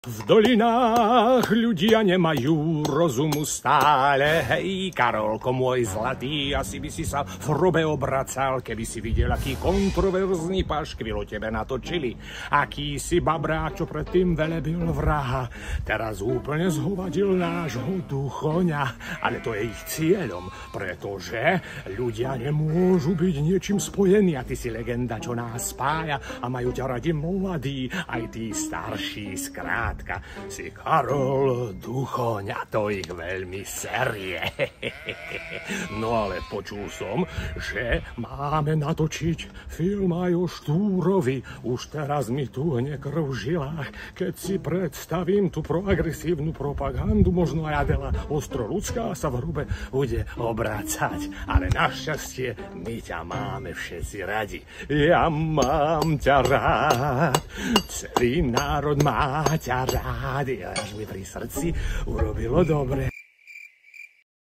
V dolinách ľudia nemajú rozumu stále. Hej, Karolko môj zlatý, asi by si sa v hrobe obracal, keby si videl, aký kontroverzný paškvil o tebe natočili. Aký si babrák, čo predtým velebil vraha. Teraz úplne zhovadil nášho duchoňa. Ale to je ich cieľom, pretože ľudia nemôžu byť niečím spojení. A ty si legenda, čo nás spája. A majú ťa radi mladí, aj tí starší skrátka. Si Karol Duchoňa, to ich veľmi serie. No ale počul som, že máme natočiť film aj o Štúrovi. Už teraz mi tuhne krv v žilách, keď si predstavím tú proagresívnu propagandu. Možno aj Adela Ostroľudská sa v hrube bude obrácať. Ale našťastie my ťa máme všetci radi. Ja mám ťa rád, celý národ má ťa rád, až mi pri srdci urobilo dobre.